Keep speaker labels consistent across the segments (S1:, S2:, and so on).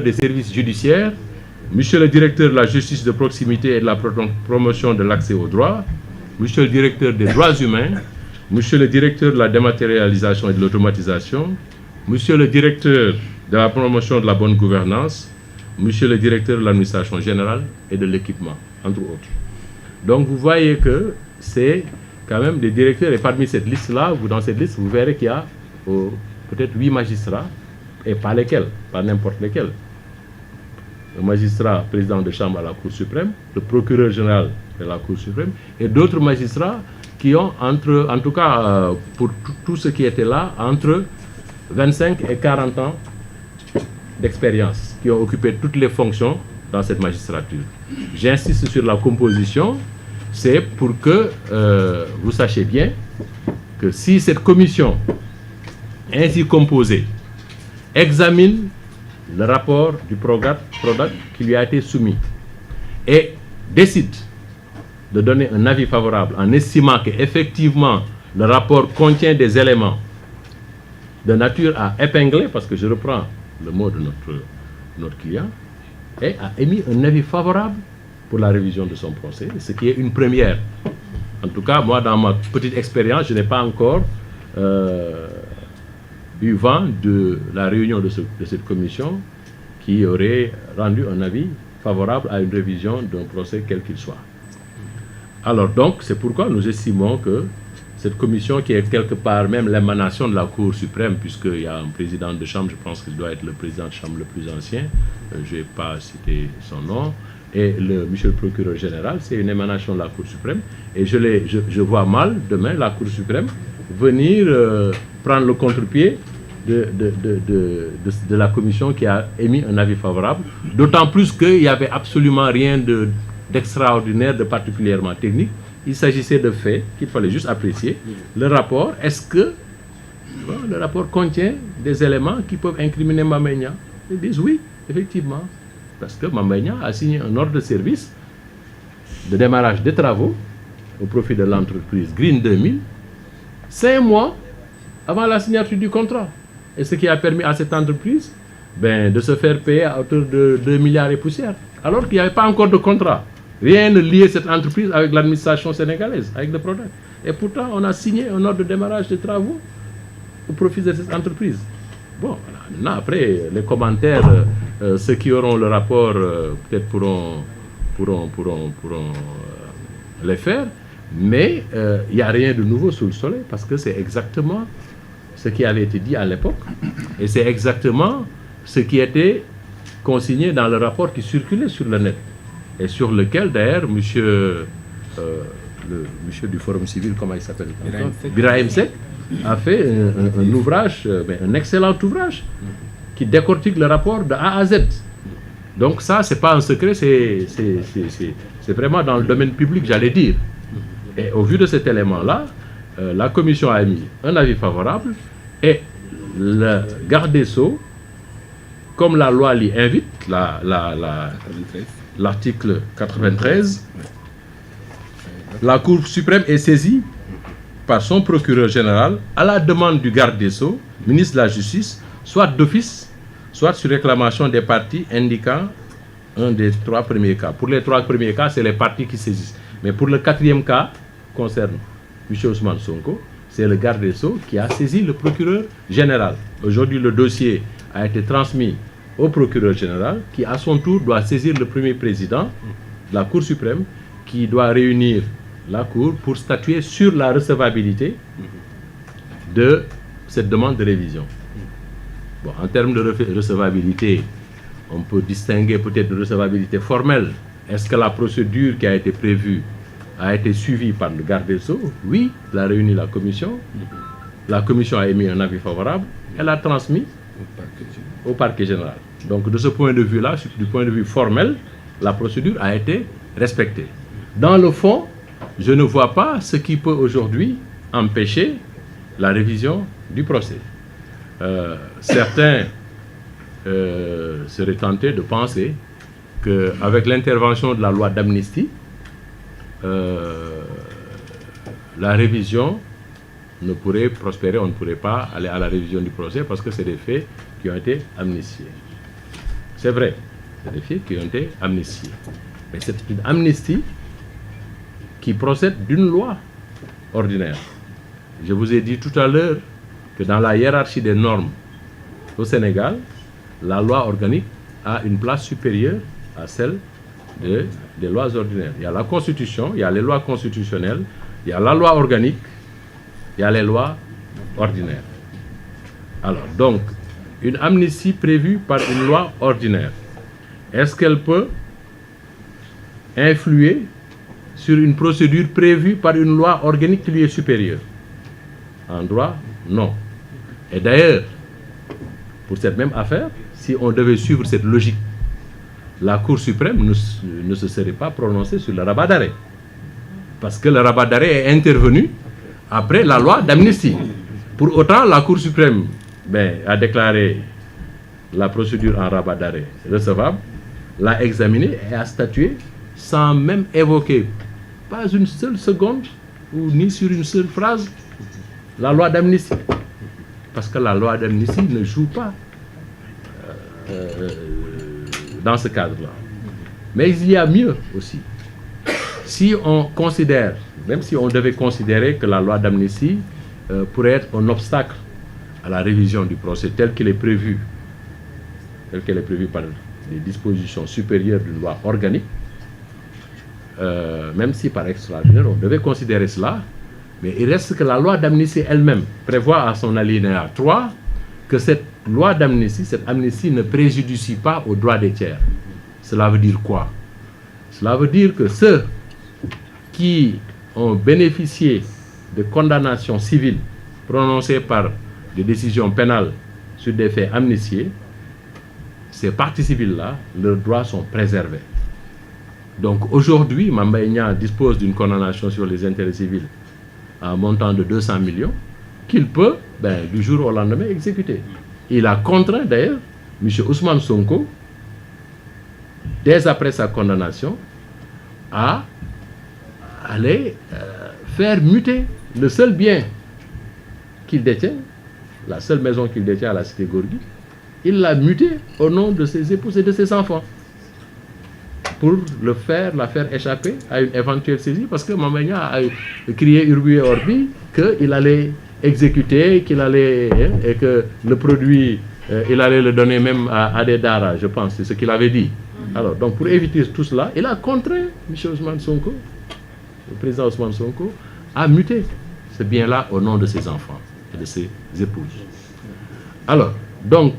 S1: des services judiciaires, monsieur le directeur de la justice de proximité et de la promotion de l'accès aux droits, monsieur le directeur des droits humains, monsieur le directeur de la dématérialisation et de l'automatisation, monsieur le directeur de la promotion de la bonne gouvernance, monsieur le directeur de l'administration générale et de l'équipement, entre autres. Donc vous voyez que c'est quand même des directeurs, et parmi cette liste-là, dans cette liste, vous verrez qu'il y a peut-être 8 magistrats, et pas lesquels, pas n'importe lesquels. Le magistrat président de chambre à la Cour suprême, le procureur général de la Cour suprême, et d'autres magistrats qui ont en tout cas pour tout ce qui était là, entre 25 et 40 ans d'expérience, qui ont occupé toutes les fonctions dans cette magistrature. J'insiste sur la composition, c'est pour que vous sachiez bien que si cette commission ainsi composée examine le rapport du PRODAC qui lui a été soumis et décide de donner un avis favorable en estimant qu'effectivement le rapport contient des éléments de nature à épingler, parce que je reprends le mot de notre client, et a émis un avis favorable pour la révision de son procès, ce qui est une première. En tout cas, moi, dans ma petite expérience, je n'ai pas encore eu vent de la réunion de cette commission qui aurait rendu un avis favorable à une révision d'un procès quel qu'il soit. Alors donc, c'est pourquoi nous estimons que cette commission, qui est quelque part même l'émanation de la Cour suprême, puisqu'il y a un président de chambre, je pense qu'il doit être le président de chambre le plus ancien, je n'ai pas cité son nom, et monsieur le procureur général, c'est une émanation de la Cour suprême, et je vois mal demain la Cour suprême venir prendre le contre-pied de la commission qui a émis un avis favorable, d'autant plus qu'il n'y avait absolument rien d'extraordinaire, de particulièrement technique. Il s'agissait de faits qu'il fallait juste apprécier. Le rapport, est-ce que le rapport contient des éléments qui peuvent incriminer Mame Mbaye Niang? Ils disent oui, effectivement, parce que Mame Mbaye Niang a signé un ordre de service de démarrage des travaux au profit de l'entreprise Green 2000, 5 mois avant la signature du contrat. Et ce qui a permis à cette entreprise de se faire payer à hauteur de 2 milliards et poussière, alors qu'il n'y avait pas encore de contrat. Rien ne liait cette entreprise avec l'administration sénégalaise, avec le PRODAC. Et pourtant, on a signé un ordre de démarrage des travaux au profit de cette entreprise. Bon, voilà. Maintenant, après, les commentaires, ceux qui auront le rapport, peut-être pourront les faire, mais il n'y a rien de nouveau sous le soleil, parce que c'est exactement ce qui avait été dit à l'époque, et c'est exactement ce qui était consigné dans le rapport qui circulait sur le net, et sur lequel d'ailleurs monsieur du Forum civil, comment il s'appelle, Birahim Seck, a fait un ouvrage, un excellent ouvrage, qui décortique le rapport de A à Z. Donc ça, c'est pas un secret, c'est vraiment dans le domaine public, j'allais dire. Et au vu de cet élément-là, la commission a émis un avis favorable, et le garde des Sceaux, comme la loi l'y invite, l'article 93, la Cour suprême est saisie par son procureur général à la demande du garde des Sceaux, ministre de la Justice, soit d'office, soit sur réclamation des parties indiquant un des 3 premiers cas. Pour les 3 premiers cas, c'est les parties qui saisissent. Mais pour le 4e cas, concerne M. Ousmane Sonko, c'est le garde des Sceaux qui a saisi le procureur général. Aujourd'hui, le dossier a été transmis au procureur général, qui à son tour doit saisir le premier président de la Cour suprême, qui doit réunir la Cour pour statuer sur la recevabilité de cette demande de révision. Bon, en termes de recevabilité, on peut distinguer peut-être de recevabilité formelle. Est-ce que la procédure qui a été prévue a été suivie par le garde des Sceaux? Oui, il a réuni la commission. La commission a émis un avis favorable. Elle a transmis au parquet général. Donc de ce point de vue-là, du point de vue formel, la procédure a été respectée. Dans le fond, je ne vois pas ce qui peut aujourd'hui empêcher la révision du procès. Certains seraient tentés de penser qu'avec l'intervention de la loi d'amnistie, la révision ne pourrait prospérer, on ne pourrait pas aller à la révision du procès parce que c'est des faits qui ont été amnistiés. C'est vrai, c'est des faits qui ont été amnistiés. Mais c'est une amnistie qui procède d'une loi ordinaire. Je vous ai dit tout à l'heure que dans la hiérarchie des normes au Sénégal, la loi organique a une place supérieure à celle des lois ordinaires. Il y a la Constitution, il y a les lois constitutionnelles, il y a la loi organique, il y a les lois ordinaires. Alors, donc, une amnistie prévue par une loi ordinaire, est-ce qu'elle peut influer sur une procédure prévue par une loi organique qui lui est supérieure? En droit, non. Et d'ailleurs, pour cette même affaire, si on devait suivre cette logique, la Cour suprême ne se serait pas prononcée sur le rabat d'arrêt. Parce que le rabat d'arrêt est intervenu après la loi d'amnistie. Pour autant, la Cour suprême a déclaré la procédure en rabat d'arrêt recevable, l'a examinée et a statué sans même évoquer pas une seule seconde ou ni sur une seule phrase la loi d'amnistie. Parce que la loi d'amnistie ne joue pas dans ce cadre-là. Mais il y a mieux aussi. Si on considère, même si on devait considérer que la loi d'amnistie pourrait être un obstacle à la révision du procès tel qu'elle est prévue par les dispositions supérieures d'une loi organique, même si par extraordinaire on devait considérer cela, mais il reste que la loi d'amnistie elle-même prévoit à son alinéa 3 que cette loi d'amnistie, cette amnistie ne préjudicie pas aux droits des tiers. Cela veut dire quoi? Cela veut dire que ceux qui ont bénéficié de condamnations civiles prononcées par des décisions pénales sur des faits amnistiés, ces parties civiles-là, leurs droits sont préservés. Donc aujourd'hui, Mame Mbaye Niang dispose d'une condamnation sur les intérêts civils à un montant de 200 millions qu'il peut, du jour au lendemain, exécuter. Il a contraint d'ailleurs M. Ousmane Sonko, dès après sa condamnation, à aller faire muter le seul bien qu'il détient, la seule maison qu'il détient à la cité Gorgui. Il l'a muté au nom de ses épouses et de ses enfants pour la faire échapper à une éventuelle saisie, parce que Mame Mbaye Niang a crié Urbi et Orbi qu'il allait exécuter, et que le produit, il allait le donner même à des daras, je pense, c'est ce qu'il avait dit. Alors, donc pour éviter tout cela, il a contraint M. Ousmane Sonko, le président Ousmane Sonko, à muter ce bien-là au nom de ses enfants et de ses épouses. Alors, donc,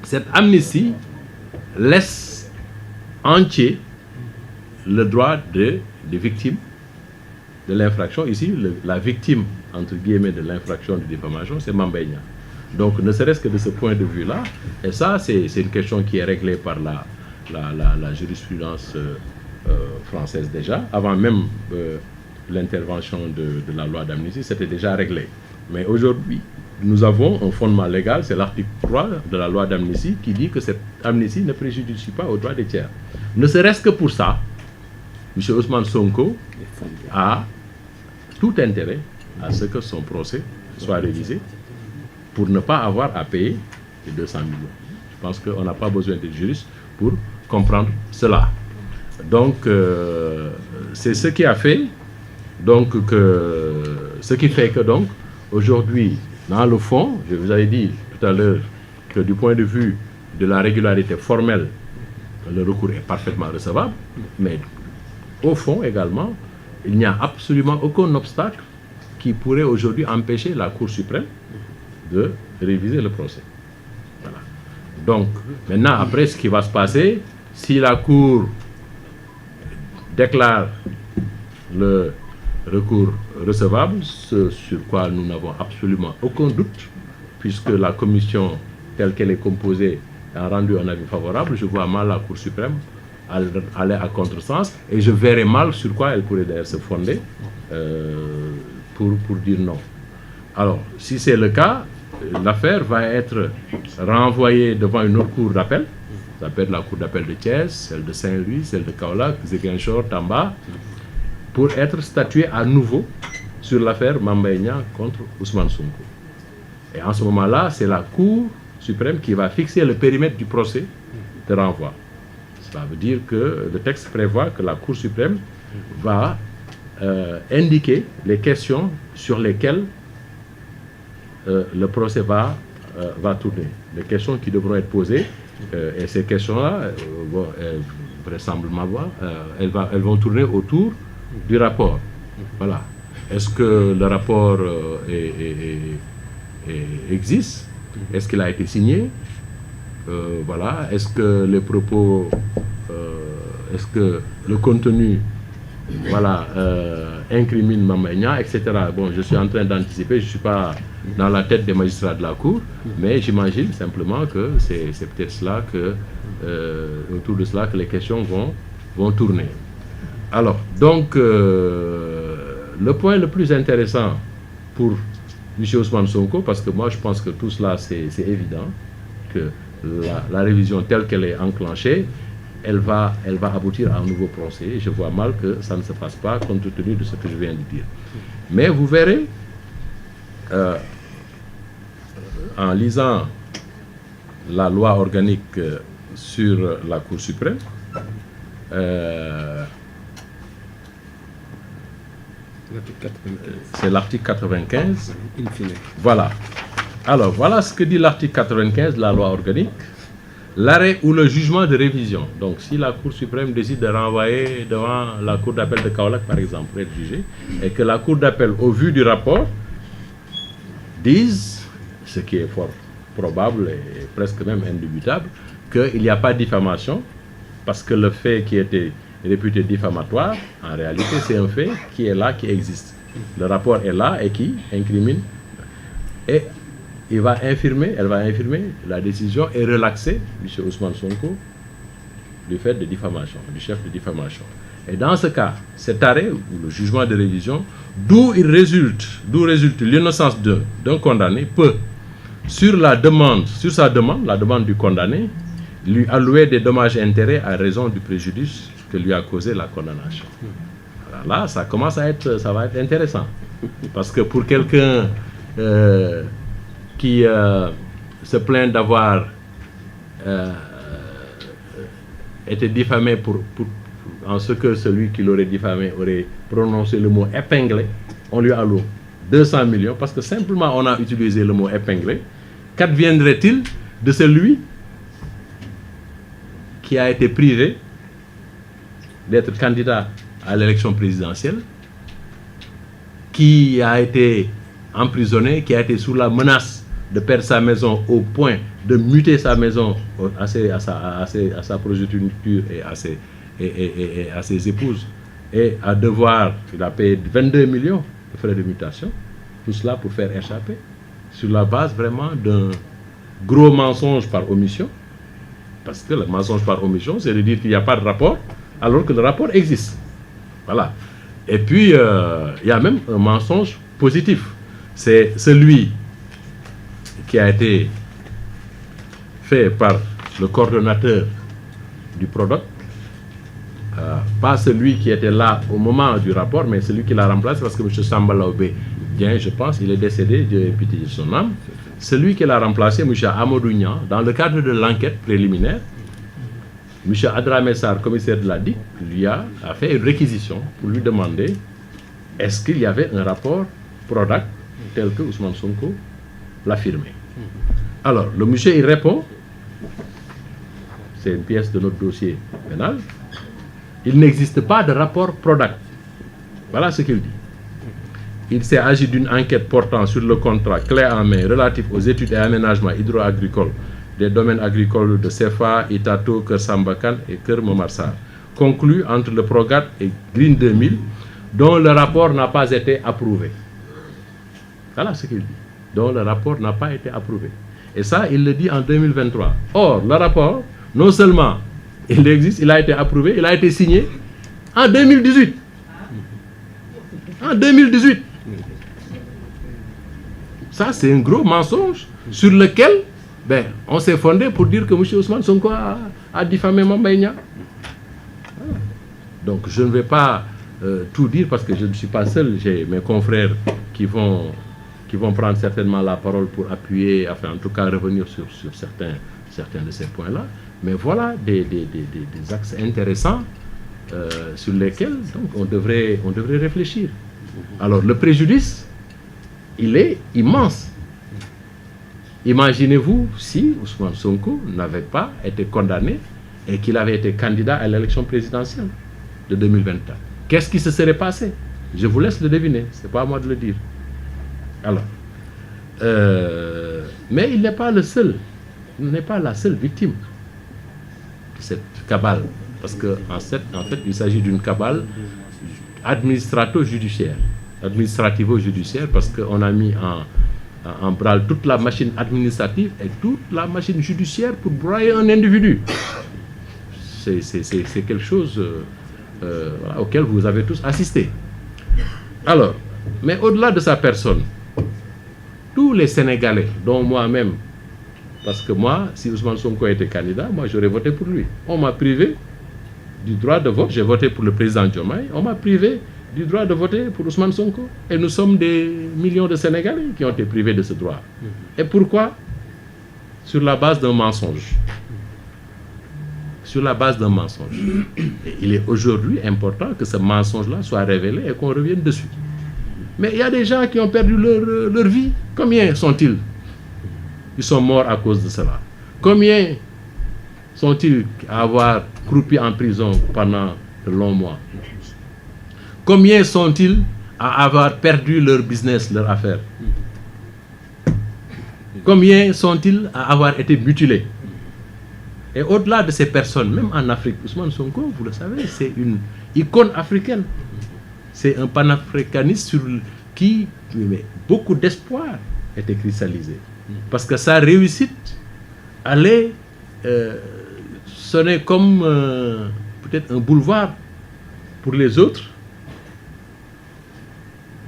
S1: cette amnistie laisse entier le droit des victimes de l'infraction. Ici, la victime, entre guillemets, de l'infraction de diffamation, c'est Mame Mbaye Niang. Donc, ne serait-ce que de ce point de vue-là, et ça, c'est une question qui est réglée par la jurisprudence française déjà, avant même l'intervention de la loi d'amnistie, c'était déjà réglé. Mais aujourd'hui, nous avons un fondement légal, c'est l'article 3 de la loi d'amnistie qui dit que cette amnistie ne préjudicie pas aux droits des tiers. Ne serait-ce que pour ça, M. Ousmane Sonko a tout intérêt à ce que son procès soit révisé pour ne pas avoir à payer les 200 millions. Je pense qu'on n'a pas besoin de juriste pour comprendre cela. Donc, c'est ce qui a fait, ce qui fait que donc, aujourd'hui, dans le fond, je vous avais dit tout à l'heure que du point de vue de la régularité formelle, le recours est parfaitement recevable, mais au fond également, il n'y a absolument aucun obstacle qui pourrait aujourd'hui empêcher la Cour suprême de réviser le procès. Voilà. Donc, maintenant, après ce qui va se passer, si la Cour déclare le recours recevable, ce sur quoi nous n'avons absolument aucun doute, puisque la commission telle qu'elle est composée a rendu un avis favorable, je vois mal la Cour suprême aller à contresens, et je verrai mal sur quoi elle pourrait d'ailleurs se fonder pour dire non. Alors, si c'est le cas, l'affaire va être renvoyée devant une autre cour d'appel, ça peut être la cour d'appel de Thiès, celle de Saint-Louis, celle de Kaolack, Ziguinchor, Tamba, pour être statué à nouveau sur l'affaire Mame Mbaye Niang contre Ousmane Sonko. Et en ce moment-là, c'est la Cour suprême qui va fixer le périmètre du procès de renvoi. Cela veut dire que le texte prévoit que la Cour suprême va indiquer les questions sur lesquelles le procès va tourner. Les questions qui devront être posées, et ces questions-là, vraisemblablement, elles vont tourner autour du rapport. Voilà. Est-ce que le rapport existe? Est-ce qu'il a été signé? Voilà. Est-ce que les propos, est-ce que le contenu, voilà, incrimine Mame Mbaye Niang, etc. Bon, je suis en train d'anticiper, je ne suis pas dans la tête des magistrats de la Cour, mais j'imagine simplement que c'est peut-être cela que, autour de cela que les questions vont tourner. Alors, donc, le point le plus intéressant pour M. Ousmane Sonko, parce que moi je pense que tout cela c'est évident, que la révision telle qu'elle est enclenchée, elle va aboutir à un nouveau procès. Et je vois mal que ça ne se fasse pas compte tenu de ce que je viens de dire. Mais vous verrez, en lisant la loi organique sur la Cour suprême, c'est l'article 95. Voilà. Alors, voilà ce que dit l'article 95 de la loi organique. L'arrêt ou le jugement de révision. Donc, si la Cour suprême décide de renvoyer devant la Cour d'appel de Kaolack, par exemple, pour être jugé, et que la Cour d'appel, au vu du rapport, dise, ce qui est fort probable et presque même indubitable, qu'il n'y a pas de diffamation, parce que le fait qui était réputé diffamatoire, en réalité, c'est un fait qui est là, qui existe. Le rapport est là et qui incrimine. Et elle va infirmer la décision et relaxer M. Ousmane Sonko du fait de diffamation, du chef de diffamation. Et dans ce cas, cet arrêt, ou le jugement de révision, d'où résulte l'innocence d'un condamné, peut, sur sa demande, la demande du condamné, lui allouer des dommages et intérêts à raison du préjudice que lui a causé la condamnation. Alors là, ça va être intéressant. Parce que pour quelqu'un qui se plaint d'avoir été diffamé en ce que celui qui l'aurait diffamé aurait prononcé le mot épinglé, on lui alloue 200 millions, parce que simplement on a utilisé le mot épinglé. Qu'adviendrait-il de celui qui a été privé d'être candidat à l'élection présidentielle, qui a été emprisonné, qui a été sous la menace de perdre sa maison au point de muter sa maison à sa progéniture et à ses épouses, et à devoir, il a payé 22 millions de frais de mutation, tout cela pour faire échapper, sur la base vraiment d'un gros mensonge par omission, parce que le mensonge par omission, c'est de dire qu'il n'y a pas de rapport, alors que le rapport existe. Voilà. Et puis, il y a même un mensonge positif. C'est celui qui a été fait par le coordonnateur du PRODOC, pas celui qui était là au moment du rapport, mais celui qui l'a remplacé, parce que M. Samba Laobé, bien, je pense, il est décédé, Dieu ait pitié de son âme. Celui qui l'a remplacé, M. Amadou Niang, dans le cadre de l'enquête préliminaire, M. Adramé Sarr, commissaire de la DIC, lui a fait une réquisition pour lui demander est-ce qu'il y avait un rapport PRODAC tel que Ousmane Sonko l'affirmait. Alors, le monsieur, il répond, c'est une pièce de notre dossier pénal, il n'existe pas de rapport PRODAC. Voilà ce qu'il dit. Il s'est agi d'une enquête portant sur le contrat clé en main relatif aux études et aménagements hydro-agricoles des domaines agricoles de Sefa, Itato, Keur Sambakan et Keur Momar Sarr, conclu entre le PROGAT et Green 2000, dont le rapport n'a pas été approuvé. Voilà ce qu'il dit. Dont le rapport n'a pas été approuvé. Et ça, il le dit en 2023. Or, le rapport, non seulement il existe, il a été approuvé, il a été signé en 2018. En 2018. Ça, c'est un gros mensonge sur lequel on s'est fondé pour dire que M. Ousmane Sonko a diffamé Mame Mbaye Niang. Donc, je ne vais pas tout dire parce que je ne suis pas seul. J'ai mes confrères qui vont prendre certainement la parole pour appuyer, enfin, en tout cas, revenir sur certains de ces points-là. Mais voilà des axes intéressants sur lesquels donc, on devrait réfléchir. Alors le préjudice, il est immense. Imaginez-vous si Ousmane Sonko n'avait pas été condamné et qu'il avait été candidat à l'élection présidentielle de 2024. Qu'est-ce qui se serait passé? Je vous laisse le deviner, ce n'est pas à moi de le dire. Alors, mais il n'est pas le seul, il n'est pas la seule victime de cette cabale, parce qu'en fait, il s'agit d'une cabale administrativo-judiciaire, parce qu'on a mis en branle toute la machine administrative et toute la machine judiciaire pour broyer un individu. C'est quelque chose voilà, auquel vous avez tous assisté. Alors, mais au-delà de sa personne, tous les Sénégalais, dont moi-même, parce que moi, si Ousmane Sonko était candidat, moi j'aurais voté pour lui. On m'a privé du droit de vote, j'ai voté pour le président Diomaye, on m'a privé du droit de voter pour Ousmane Sonko. Et nous sommes des millions de Sénégalais qui ont été privés de ce droit. Et pourquoi? Sur la base d'un mensonge. Sur la base d'un mensonge. Et il est aujourd'hui important que ce mensonge-là soit révélé et qu'on revienne dessus. Mais il y a des gens qui ont perdu leur vie. Combien sont-ils? Ils sont morts à cause de cela. Combien sont-ils à avoir croupi en prison pendant de longs mois? Combien sont-ils à avoir perdu leur business, leur affaire? Combien sont-ils à avoir été mutilés? Et au-delà de ces personnes, même en Afrique, Ousmane Sonko, vous le savez, c'est une icône africaine. C'est un panafricaniste sur qui beaucoup d'espoir était cristallisé. Parce que sa réussite allait sonner comme peut-être un boulevard pour les autres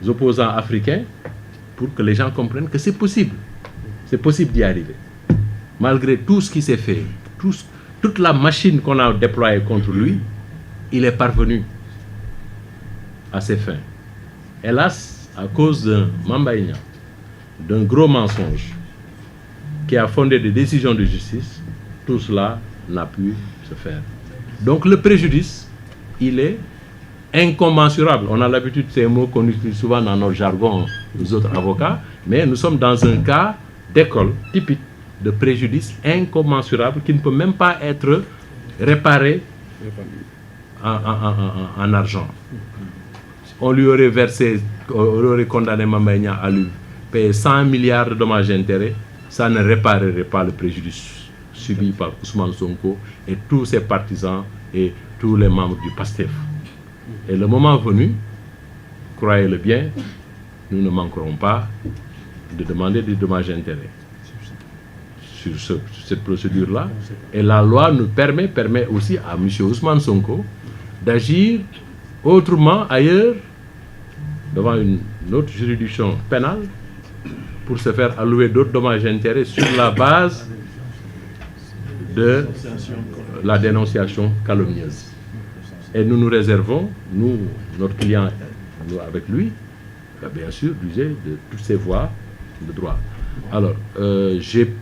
S1: opposants africains, pour que les gens comprennent que c'est possible d'y arriver. Malgré tout ce qui s'est fait, toute la machine qu'on a déployée contre lui, il est parvenu à ses fins. Hélas, à cause d'un Mamba Niang, d'un gros mensonge qui a fondé des décisions de justice, tout cela n'a pu se faire. Donc le préjudice, il est incommensurable. On a l'habitude, c'est un mot qu'on utilise souvent dans notre jargon, nous autres avocats, mais nous sommes dans un cas d'école typique de préjudice incommensurable qui ne peut même pas être réparé en argent. On lui aurait versé, on aurait condamné Mamba Niang à lui payer 100 milliards de dommages et intérêts, ça ne réparerait pas le préjudice subi par Ousmane Sonko et tous ses partisans et tous les membres du PASTEF. Et le moment venu, croyez-le bien, nous ne manquerons pas de demander des dommages et intérêts sur cette procédure-là. Et la loi nous permet aussi à M. Ousmane Sonko d'agir autrement ailleurs, devant une autre juridiction pénale, pour se faire allouer d'autres dommages et intérêts sur la base de la dénonciation calomnieuse. Et nous nous réservons, nous, notre client, nous avec lui, bien sûr, d'user de toutes ces voies de droit. Alors, j'ai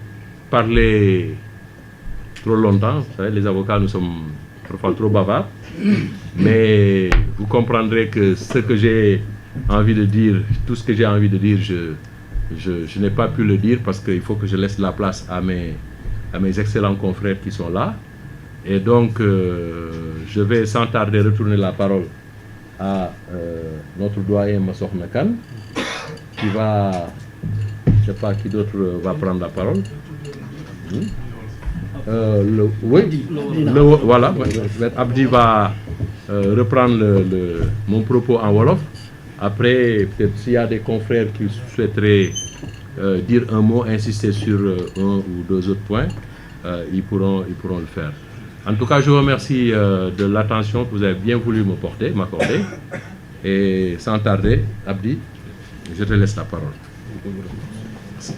S1: parlé trop longtemps, vous savez, les avocats, nous sommes parfois trop bavards, mais vous comprendrez que ce que j'ai envie de dire, tout ce que j'ai envie de dire, je n'ai pas pu le dire parce qu'il faut que je laisse la place à mes excellents confrères qui sont là. Et donc, je vais sans tarder retourner la parole à notre doyen Massokhna Kane, qui va, je ne sais pas qui d'autre va prendre la parole. Voilà, Abdi va reprendre mon propos en Wolof. Après, peut-être s'il y a des confrères qui souhaiteraient dire un mot, insister sur un ou deux autres points, ils pourront le faire. En tout cas, je vous remercie de l'attention que vous avez bien voulu m'accorder. Et sans tarder, Abdi, je te laisse la parole. Merci.